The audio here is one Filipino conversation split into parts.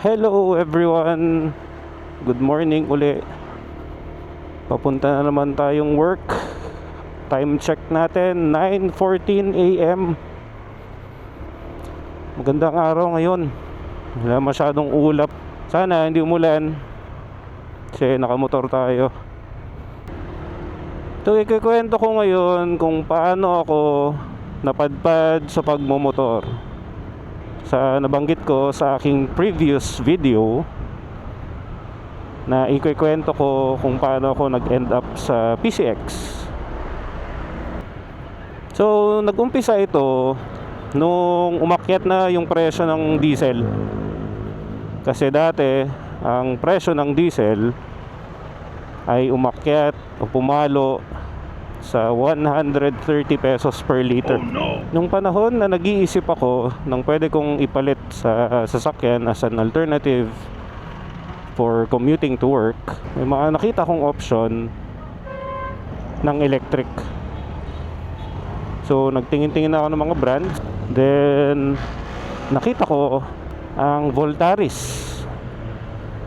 Hello everyone! Good morning uli. Papunta na naman tayong work. Time check natin 9:14 AM. Magandang araw ngayon. Wala masyadong ulap. Sana hindi umulan kasi nakamotor tayo. Ito ikikwento ko ngayon kung paano ako napadpad sa pagmomotor. Sa nabanggit ko sa aking previous video na ikikwento ko kung paano ako nag-end up sa PCX. So nag-umpisa ito nung umakyat na yung presyo ng diesel. Kasi dati ang presyo ng diesel ay umakyat o pumalo sa 130 pesos per liter. Oh, no. Nung panahon na nag-iisip ako ng pwede kong ipalit sa sasakyan as an alternative for commuting to work, may mga nakita kong option ng electric. So nagtingin-tingin ako ng mga brands. Then nakita ko ang Voltaris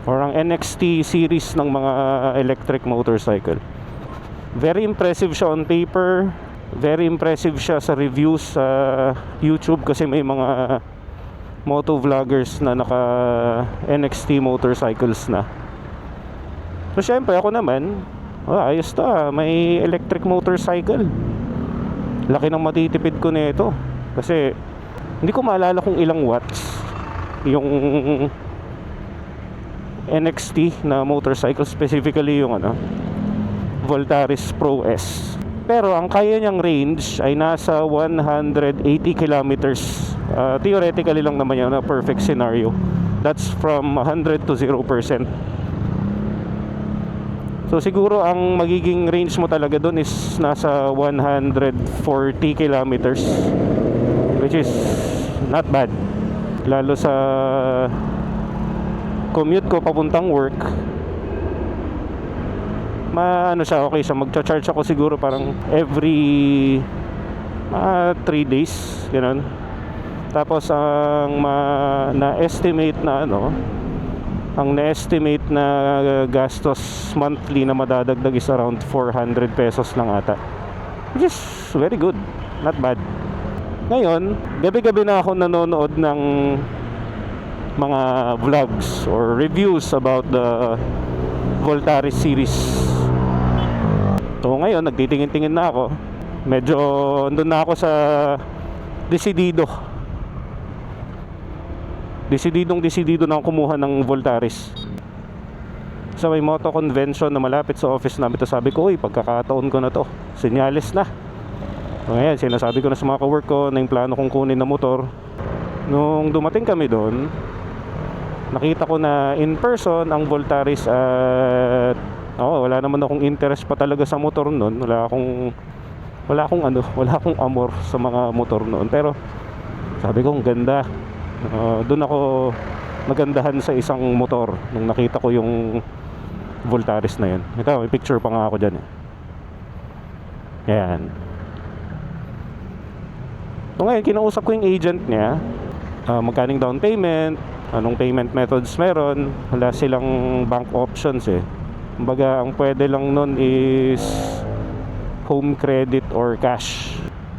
or ang NXT series ng mga electric motorcycle. Very impressive siya on paper. Very impressive siya sa reviews sa YouTube kasi may mga moto vloggers na naka NXT motorcycles na. So syempre ako naman, ayos to may electric motorcycle. Laki ng matitipid ko nito. Kasi hindi ko maalala kung ilang watts yung NXT na motorcycle, specifically yung Voltaris Pro S. Pero ang kaya niyang range ay nasa 180 kilometers. Theoretically lang naman yan na perfect scenario. That's from 100 to 0%. So siguro ang magiging range mo talaga doon is nasa 140 kilometers, which is not bad. Lalo sa commute ko papuntang work, siya, okay siya. Magcha-charge ako siguro parang every 3 days, gano'n. Tapos ang na-estimate na ang na-estimate na gastos monthly na madadagdag is around 400 pesos lang ata, which is very good, not bad. Ngayon, gabi-gabi na ako nanonood ng mga vlogs or reviews about the Voltaris series. So ngayon, nagtitingin-tingin na ako. Medyo andun na ako sa desidido na kumuha ng Voltaris. So may moto convention na malapit sa office namin. To sabi ko, pagkakataon ko na to. Senyales na. So ngayon, sinasabi ko na sa mga ka-work ko na yung plano kong kunin na motor. Nung dumating kami doon, nakita ko na in person ang Voltaris at wala naman akong interest pa talaga sa motor noon. Wala akong amor sa mga motor noon. Pero sabi ko, ang ganda. Doon ako nagandahan sa isang motor nung nakita ko yung Voltaris na yun. Ito, may picture pa nga ako dyan. Yan. So ngayon, kinausap ko yung agent niya. Magkaning down payment, anong payment methods meron. Wala silang bank options Kumbaga, ang pwede lang nun is home credit or cash.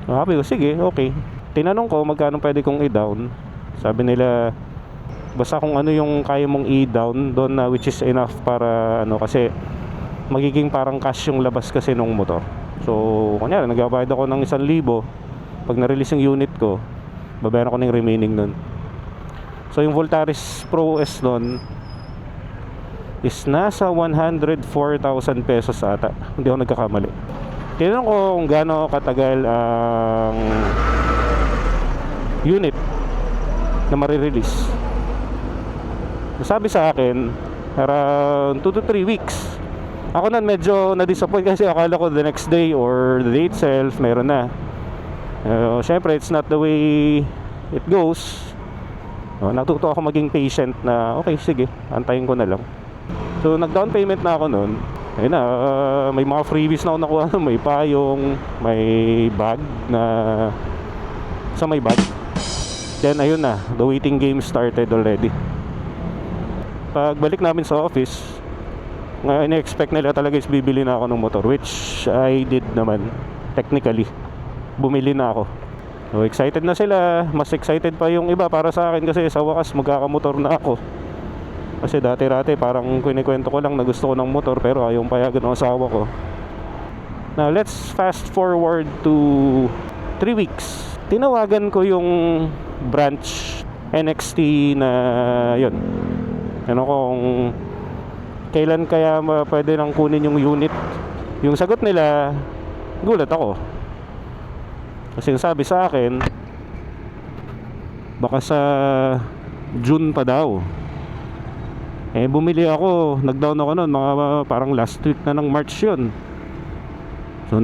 Sabi ko, sige, okay. Tinanong ko magkano pwede kong i-down. Sabi nila, basta kung ano yung kaya mong i-down doon na which is enough para kasi magiging parang cash yung labas kasi nung motor. So, kunyari, nagbabayad ako ng 1,000. Pag na-release yung unit ko, babayaran ko ng remaining nun. So, yung Voltaris Pro S nun is nasa 104,000 pesos ata. Hindi ako nagkakamali. Tinanong ko kung gaano katagal ang unit na marirelease. Sabi sa akin, around 2 to 3 weeks. Ako na medyo na-disappoint kasi akala ko the next day or the day itself meron na. Siyempre, it's not the way it goes. Natuto ako maging patient na okay, sige, antayin ko na lang. So nag-down payment na ako noon. Ayun na, may mga freebies na ako nakuha. May payong, may bag na may bag. Then ayun na, the waiting game started already. pagbalik namin sa office, in-expect nila talaga is bibili na ako ng motor, which I did naman. Technically, bumili na ako. So excited na sila. Mas excited pa yung iba para sa akin kasi sa wakas magkakamotor na ako. Kasi dati-dati parang kinikwento ko lang na gusto ko ng motor pero ayaw payagan ng asawa ko. Now let's fast forward to 3 weeks. Tinawagan ko yung branch NXT na yun. Ano kung kailan kaya pwede nang kunin yung unit. Yung sagot nila, gulat ako. Kasi sabi sa akin, baka sa June pa daw. Bumili ako, nag-down ako noon, mga parang last week na ng March yun. So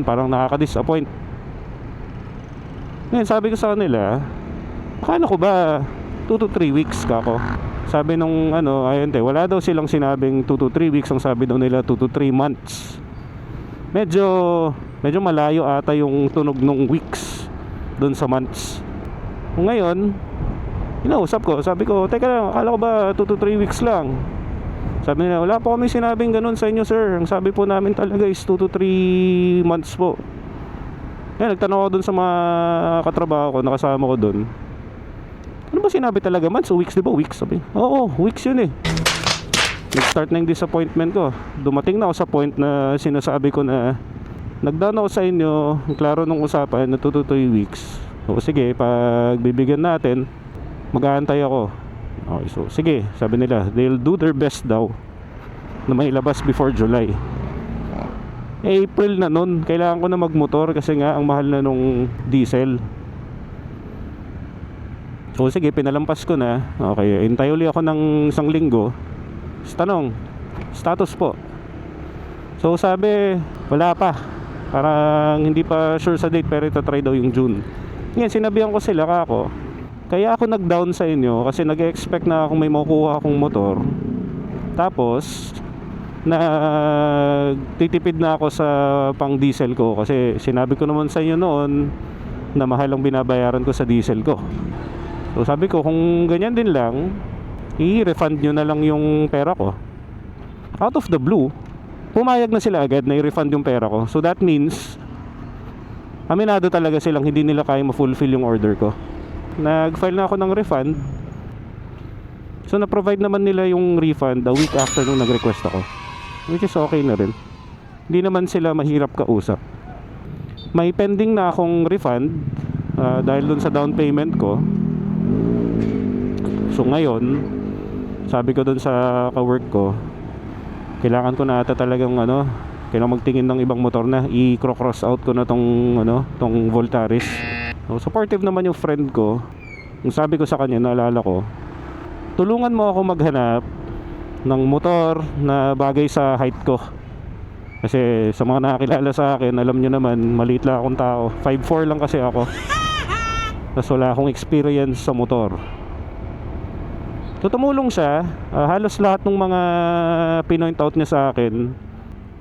parang nakaka-disappoint. Ngayon sabi ko sa kanila, akala ko ba 2 to 3 weeks ka ako? Sabi nung ayun wala daw silang sinabing 2 to 3 weeks, ang sabi daw nila 2 to 3 months. Medyo malayo ata yung tunog ng weeks doon sa months. Ngayon, inausap ko, sabi ko, teka lang, akala ko ba 2 to 3 weeks lang? Sabi nila, wala po kami sinabing ganun sa inyo, sir. Ang sabi po namin talaga is 2 to 3 months po. Kaya nagtanong ako doon sa mga katrabaho ko, nakasama ko doon. Ano ba sinabi talaga, months o weeks? Di ba weeks? Sabi, oo, weeks yun eh. Nag-start na yung disappointment ko. Dumating na ako sa point na sinasabi ko na nag-down ako sa inyo, klaro nung usapan na 2 to 3 weeks. O sige, pag bibigyan natin, mag-aantay ako. Okay, so sige, sabi nila, they'll do their best daw na may labas before July. April na nun, kailangan ko na magmotor kasi nga ang mahal na nung diesel. So sige, pinalampas ko na. Okay, hintay uli ako ng 1 linggo. Tanong, status po. So sabi, wala pa. Parang hindi pa sure sa date pero itatry daw yung June. Ngayon, sinabihan ko sila kako. Kaya ako nag-down sa inyo kasi nag-expect na akong may makukuha akong motor. Tapos titipid na ako sa pang diesel ko kasi sinabi ko naman sa inyo noon na mahal ang binabayaran ko sa diesel ko. So sabi ko, kung ganyan din lang, i-refund nyo na lang yung pera ko. Out of the blue, pumayag na sila agad na i-refund yung pera ko. So that means aminado talaga silang hindi nila kaya ma-fulfill yung order ko. Nag-file na ako ng refund. So na-provide naman nila yung refund a week after nung nag-request ako, which is okay na rin. Hindi naman sila mahirap kausap. May pending na akong refund dahil dun sa down payment ko. So ngayon, sabi ko dun sa ka-work ko, kailangan ko na ata talagang kailangan magtingin ng ibang motor na i-cross out ko na tong Voltaris. So, supportive naman yung friend ko. Yung sabi ko sa kanya, naalala ko, tulungan mo ako maghanap ng motor na bagay sa height ko. Kasi sa mga nakakilala sa akin, alam nyo naman, maliit lang akong tao. 5'4" lang kasi ako. Tapos wala akong experience sa motor. So tumulong siya. Halos lahat ng mga pinoint out niya sa akin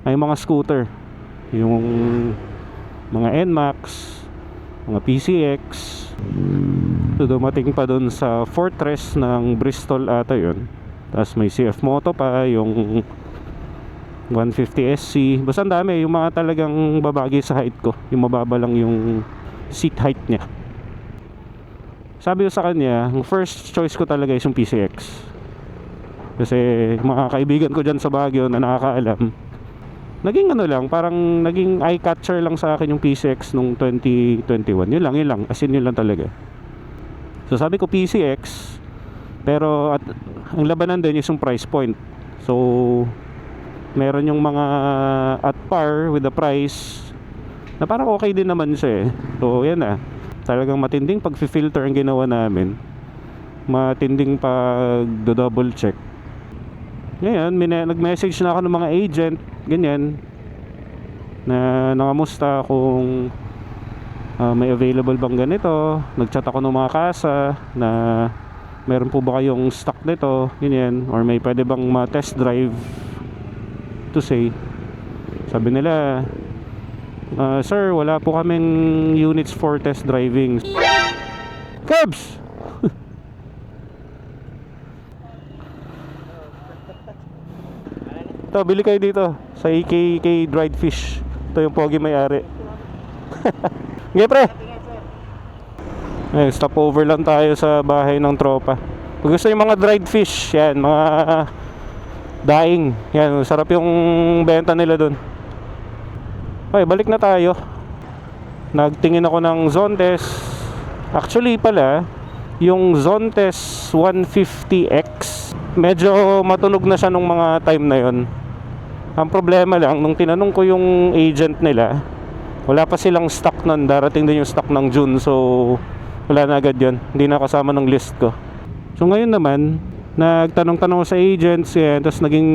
ay mga scooter. Yung mga NMAX, mga PCX. So dumating pa dun sa Fortress ng Bristol ata yun. Tapos may CF Moto pa, yung 150SC. Basta ang dami, yung mga talagang babagay sa height ko. Yung mababa lang yung seat height niya. Sabi ko sa kanya, ang first choice ko talaga is yung PCX. Kasi mga kaibigan ko dyan sa Baguio na nakakaalam, naging parang naging eye catcher lang sa akin yung PCX nung 2021. Yun lang, as in yun lang talaga. So sabi ko PCX, pero ang labanan din is yung price point. So meron yung mga at par with the price na parang okay din naman siya eh. So yan na, talagang matinding pag-filter ang ginawa namin, matinding pag-double check. Ngayon, nag-message na ako ng mga agent, ganyan, na nangamusta kung may available bang ganito. Nag-chat ako ng mga kasa na meron po ba kayong stock nito, ganyan, or may pwede bang ma-test drive to say. Sabi nila, sir, wala po kaming units for test driving. Cubs! Ito, bili kayo dito sa AKK Dried Fish. Ito yung pogi may-ari. Okay, pre. Stopover lang tayo sa bahay ng tropa. Kung gusto yung mga dried fish, yan, mga daing. Yan, sarap yung benta nila dun. Okay, balik na tayo. Nagtingin ako ng Zontes. Actually pala, yung Zontes 150X, medyo matunog na siya nung mga time na yon. Ang problema lang, nung tinanong ko yung agent nila, wala pa silang stock nun. Darating din yung stock ng June. So wala na agad yun. Hindi na kasama ng list ko. So ngayon naman, nagtanong-tanong sa agents yan, tapos naging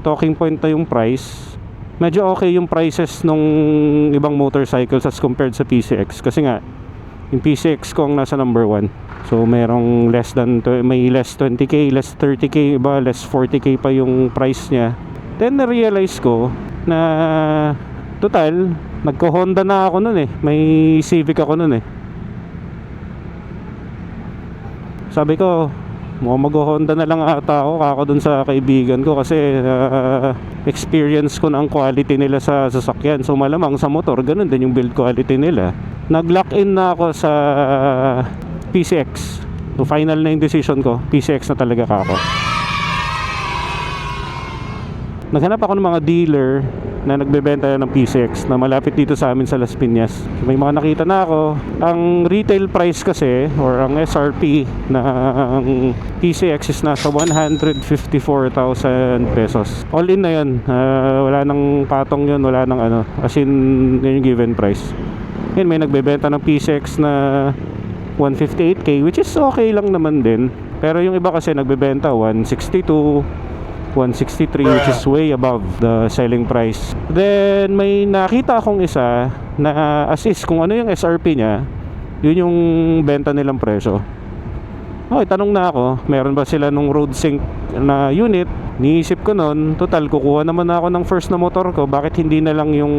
talking point na yung price. Medyo okay yung prices nung ibang motorcycles as compared sa PCX. Kasi nga, yung PCX ko ang nasa number 1. So merong may less 20k, less 30k, iba less 40k pa yung price niya. Then na-realize ko na total, nagko-Honda na ako nun eh. May Civic ako nun eh. Sabi ko, mag-Honda na lang ata ako kako dun sa kaibigan ko kasi experience ko na ang quality nila sa sasakyan. So malamang sa motor, ganun din yung build quality nila. Nag-lock in na ako sa PCX. So final na yung decision ko, PCX na talaga kako. Naghanap ako ng mga dealer na nagbebenta ng PCX na malapit dito sa amin sa Las Piñas. So, may mga nakita na ako. Ang retail price kasi or ang SRP ng PCX is nasa 154,000 pesos. All in na yun. Wala nang patong yun, wala nang ano. As in, yun yung given price. Yun, may nagbebenta ng PCX na 158k, which is okay lang naman din. Pero yung iba kasi nagbebenta 162, 163, which is way above the selling price. Then may nakita akong isa na as is, kung ano yung SRP niya, yun yung benta nilang presyo. Okay, tanong na ako, meron ba sila nung road sync na unit? Niisip ko nun, total kukuha naman ako ng first na motor ko, bakit hindi na lang yung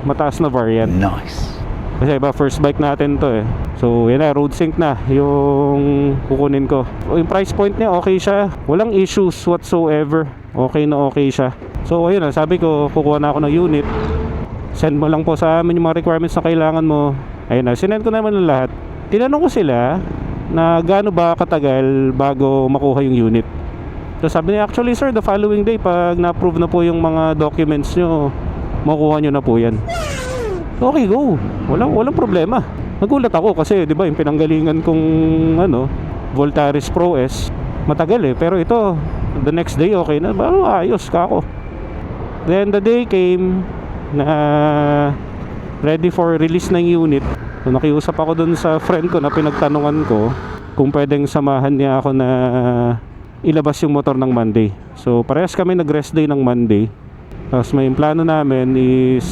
mataas na variant? Nice. Kasi iba, first bike natin to eh. So yan na, road sync na yung kukunin ko. Yung price point niya okay siya, walang issues whatsoever. Okay na okay siya. So ayun na, sabi ko kukuha na ako ng unit. Send mo lang po sa amin yung mga requirements na kailangan mo. Ayun na, sinend ko naman ng lahat. Tinanong ko sila na gaano ba katagal bago makuha yung unit. So sabi niya, actually sir, the following day pag na-approve na po yung mga documents nyo, makukuha nyo na po yan. Okay, go. Walang problema. Nagulat ako kasi 'di ba, yung pinanggalingan kong Voltaris Pro S, matagal eh, pero ito the next day okay na. Ayos ka ako. Then the day came na ready for release ng unit. So nakiusap ako dun sa friend ko na pinagtanungan ko kung pwedeng samahan niya ako na ilabas yung motor ng Monday. So parehas kami nag-rest day ng Monday. Tapos may plano namin is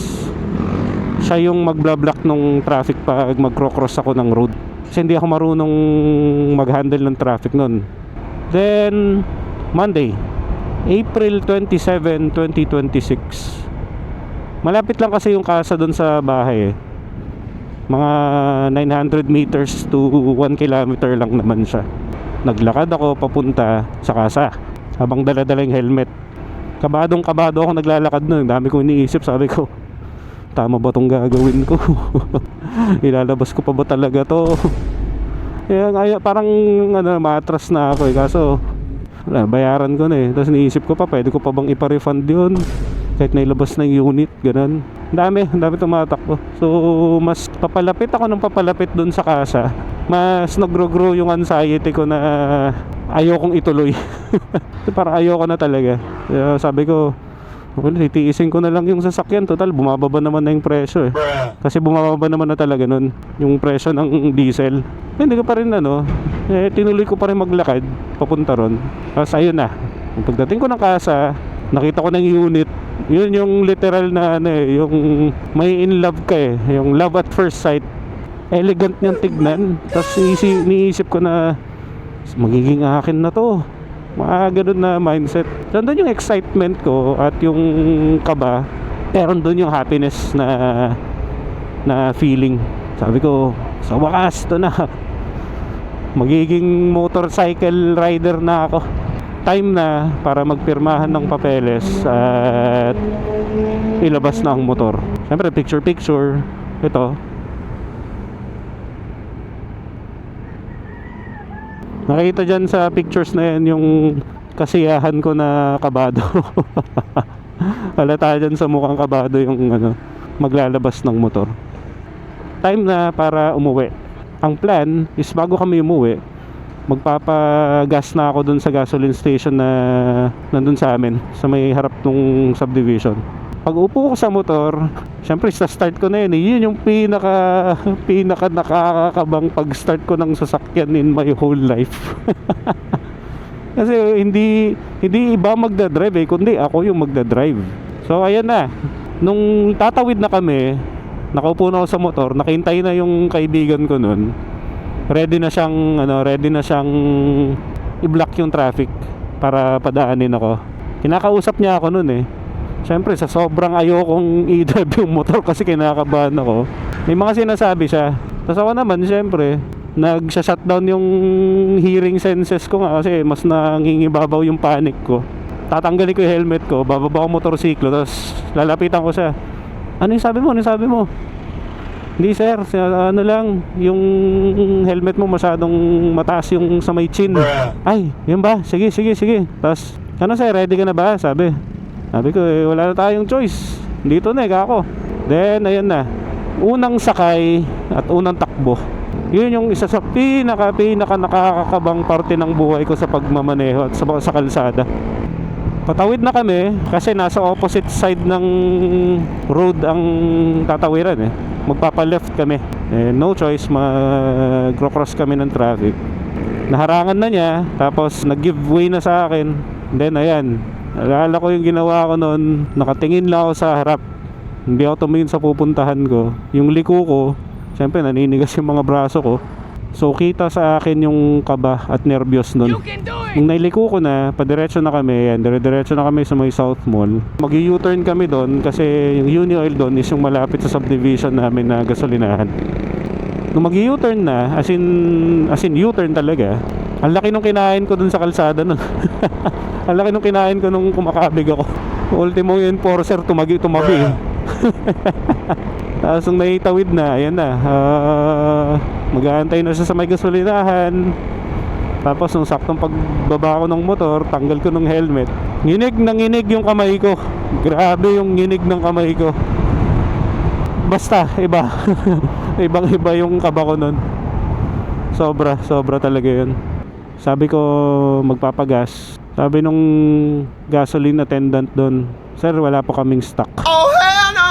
siya yung magblablock nung traffic pag magcro-cross ako ng road. Kasi hindi ako marunong mag-handle ng traffic nun. Then Monday, April 27, 2026. Malapit lang kasi yung casa dun sa bahay eh. Mga 900 meters to 1 kilometer lang naman siya. Naglakad ako papunta sa casa habang dala-dala yung helmet. Kabadong kabado ako naglalakad nun. Dami kong iniisip, sabi ko, tama ba itong gagawin ko? Ilalabas ko pa ba talaga to? Parang matras na ako eh. Kaso bayaran ko na eh. Tapos niisip ko pa, pwede ko pa bang ipa-refund yun kahit nailabas na yung unit, ganun. Ang dami tumatakbo. So mas papalapit ako ng papalapit dun sa casa, mas nagro-grow yung anxiety ko na ayokong ituloy. Parang ayoko na talaga. Sabi ko, well, titiisin ko na lang yung sasakyan. Total, bumababa naman na yung presyo eh. Kasi bumababa naman na talaga nun yung presyo ng diesel. Hindi ko pa rin tinuloy ko pa rin maglakad papunta ron. Tapos ayun na, pagdating ko ng casa, nakita ko ng unit. Yun yung literal na yung may in love ka eh. Yung love at first sight. Elegant niyang tignan. Tapos niisip ko na magiging akin na to. Mga ganun na mindset. Nandun yung excitement ko at yung kaba, pero nandun yung happiness na feeling. Sabi ko, sa wakas to na, magiging motorcycle rider na ako. time na para magpirmahan ng papeles at ilabas na ang motor. Siyempre picture. Ito, nakita dyan sa pictures na yan yung kasiyahan ko na kabado. Halata dyan sa mukhang kabado yung maglalabas ng motor. Time na para umuwi. Ang plan is bago kami umuwi, magpapagas na ako dun sa gasoline station na nandun sa amin, sa may harap ng subdivision. Pag upo ko sa motor, syempre sa start ko na yun, yun yung pinaka nakakakabang pag start ko ng sasakyan in my whole life. Kasi hindi iba magdadrive kundi ako yung magdadrive. So ayan na, nung tatawid na kami, nakaupo na ako sa motor, nakahintay na yung kaibigan ko nun. Ready na siyang i-block yung traffic para padaanin ako. Kinakausap niya ako nun eh. Siyempre sa sobrang ayokong i-drive yung motor kasi kinakabahan ako, may mga sinasabi siya. Tapos ako naman siyempre nag-shutdown yung hearing senses ko nga kasi mas nangingibabaw yung panic ko. Tatanggalin ko yung helmet ko, bababa ko motorsiklo, tapos lalapitan ko siya. Ano yung sabi mo? Hindi sir, ano lang, yung helmet mo masyadong mataas yung sa may chin. Ay, yun ba? Sige. Tapos, ano sir, ready ka na ba? Sabi ko, wala na tayong choice. Dito na ako. Then, ayan na. Unang sakay at unang takbo. Yun yung isa sa pinaka nakakakabang parte ng buhay ko sa pagmamaneho at sa kalsada. Patawid na kami kasi nasa opposite side ng road ang tatawiran eh. Magpapa-left kami. No choice, mag-cross kami ng traffic. Naharangan na niya, tapos nag-give way na sa akin. Then ayan, alala ko yung ginawa ko noon, nakatingin lang ako sa harap. Hindi ako tumingin sa pupuntahan ko. Yung liko ko, syempre naninigas yung mga braso ko. So kita sa akin yung kaba at nervyos nun. Nung nailiko ko na, padiretso na kami, yan, dire-diretso na kami sa may South Mall. Mag-U-turn kami doon kasi yung Uni Oil doon is yung malapit sa subdivision namin na gasolinahan. Nung mag-U-turn na, as in U-turn talaga, ang laki nung kinain ko doon sa kalsada nun. Ang laki nung kinain ko nung kumakabig ako. Ultimo yung enforcer tumabi. Tapos nung naitawid na, ayan na, mag-aantay na siya sa may gasolinahan. Tapos nung saktong pagbaba ko ng motor, tanggal ko ng helmet, nginig yung kamay ko. Grabe yung nginig ng kamay ko. Basta iba. Ibang iba yung kaba ko nun. Sobra talaga yun. Sabi ko magpapagas. Sabi nung gasoline attendant doon, sir, wala po kaming stock. Oh hell no!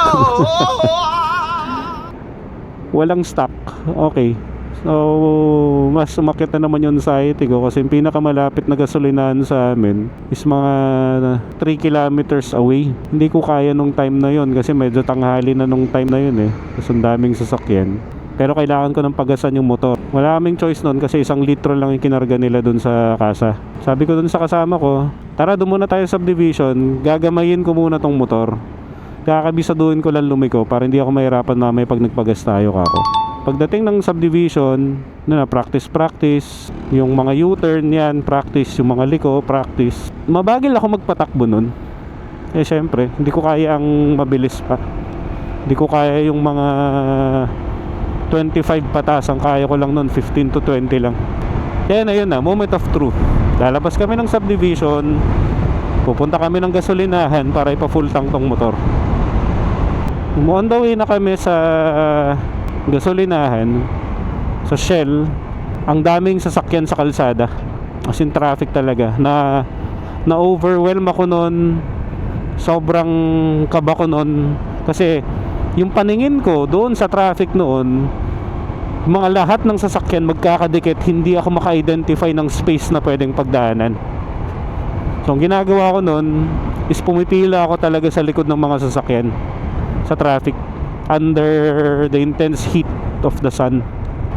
Walang stock. Okay. So, mas umakyat na naman yung anxiety ko kasi yung pinakamalapit na gasolinahan sa amin is mga 3 kilometers away. Hindi ko kaya nung time na yon kasi medyo tanghali na nung time na yun eh. Kasi ang daming sasakyan. Pero kailangan ko ng pagasan yung motor. Wala kaming choice nun kasi 1 litro lang yung kinarga nila dun sa kasa. Sabi ko dun sa kasama ko, tara doon muna tayo sa subdivision, gagamayin ko muna tong motor. Kakabisaduhin ko lang lumiko para hindi ako mahirapan mamaya pag nagpagas tayo kako. Pagdating ng subdivision, practice, yung mga U-turn yan, practice, yung mga liko, practice. Mabagil ako magpatakbo nun. Eh syempre, hindi ko kaya ang mabilis pa. Hindi ko kaya yung mga 25 patas, ang kaya ko lang nun 15 to 20 lang. Kaya na yun na, moment of truth. Lalabas kami ng subdivision, pupunta kami ng gasolinahan para ipa-full tank tong motor. On the way na kami sa gasolinahan, sa Shell, ang daming sasakyan sa kalsada. As in traffic talaga. Na overwhelm ako nun. Sobrang kaba ko nun. Kasi yung paningin ko doon sa traffic noon, mga lahat ng sasakyan magkakadikit, hindi ako maka-identify ng space na pwedeng pagdaanan. So ang ginagawa ko nun is pumipila ako talaga sa likod ng mga sasakyan sa traffic under the intense heat of the sun.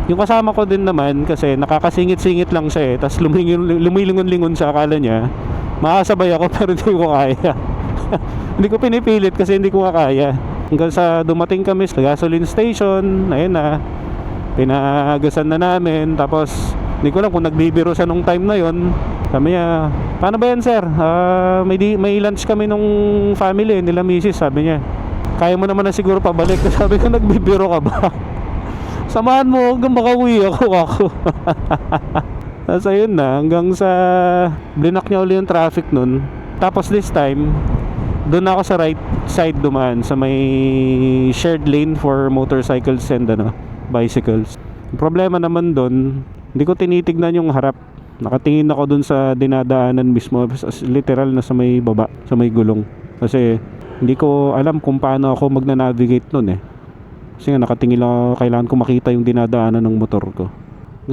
Yung kasama ko din naman kasi nakakasingit-singit lang siya eh, tapos lumilingon-lingon siya, akala niya makasabay ako pero hindi ko kaya. Hindi ko pinipilit kasi hindi ko kaya. Hanggang sa dumating kami sa gasoline station, ayun na, pinagasan na namin. Tapos hindi ko alam kung nagbibiro siya nung time na yon. Sabi niya, paano ba yan sir? May lunch kami nung family nila misis, sabi niya. Kaya mo naman na siguro pabalik. Sabi ko, nagbibiro ka ba? Samahan mo hanggang makauwi ako. Tapos ayun na, hanggang sa blinak niya uli yung traffic nun. Tapos this time, doon ako sa right side dumaan sa may shared lane for motorcycles and bicycles. Yung problema naman doon, hindi ko tinitignan yung harap. Nakatingin ako doon sa dinadaanan mismo, literal na sa may baba, sa may gulong. Kasi hindi ko alam kung paano ako magna-navigate nun eh. Kasi nga nakatingin lang ako, kailangan ko makita yung dinadaanan ng motor ko.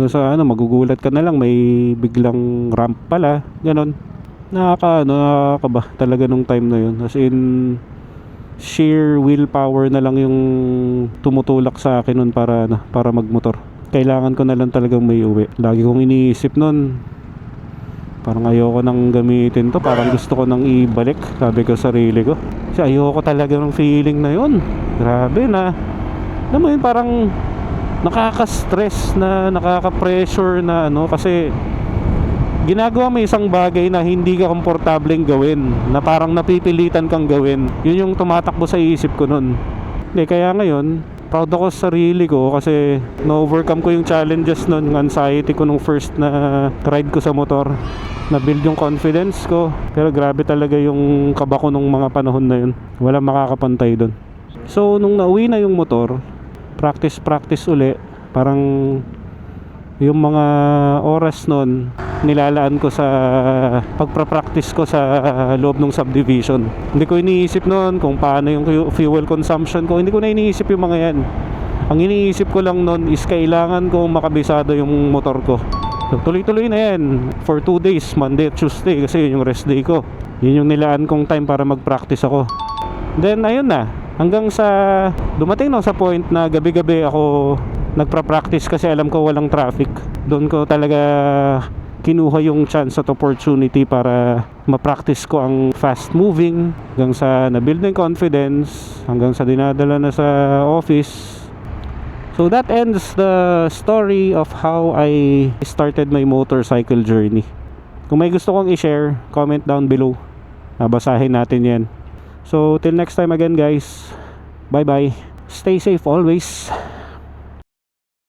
Sa magugulat ka na lang, may biglang ramp pala, ganon. Nakakaba talaga nung time na yun. As in, sheer willpower na lang yung tumutulak sa akin nun para magmotor. Kailangan ko na lang talagang may uwi. Lagi kong iniisip nun, parang ayoko nang gamitin to, parang gusto ko nang ibalik, sabi ko sa sarili ko. Kasi ayoko talaga ng feeling na yun. Grabe na. Alam mo yun, parang nakaka-stress na, nakaka-pressure na kasi ginagawa mo isang bagay na hindi ka komportableng gawin, na parang napipilitan kang gawin. Yun yung tumatakbo sa isip ko nun. Kaya ngayon, proud ako sa sarili ko kasi na-overcome ko yung challenges nun, yung anxiety ko nung first na ride ko sa motor. Na-build yung confidence ko. Pero grabe talaga yung kaba ko nung mga panahon na yun. Walang makakapantay dun. So, nung nauwi na yung motor, practice uli. Parang yung mga oras nun, nilalaan ko sa pagpa-practice ko sa loob ng subdivision. Hindi ko iniisip noon kung paano yung fuel consumption ko. Hindi ko na iniisip yung mga yan. Ang iniisip ko lang noon is kailangan ko makabisado yung motor ko. So, tuloy-tuloy na yan for 2 days, Monday at Tuesday, kasi yun yung rest day ko. Yun yung nilaan kong time para mag-practice ako. Then ayun na, hanggang sa dumating sa point na gabi-gabi ako nagpa-practice kasi alam ko walang traffic. Doon ko talaga kinuha yung chance at opportunity para ma-practice ko ang fast moving, hanggang sa na-build na yung confidence, hanggang sa dinadala na sa office. So that ends the story of how I started my motorcycle journey. Kung may gusto kong i-share, comment down below. Basahin natin yan. So till next time again guys, bye bye. Stay safe always.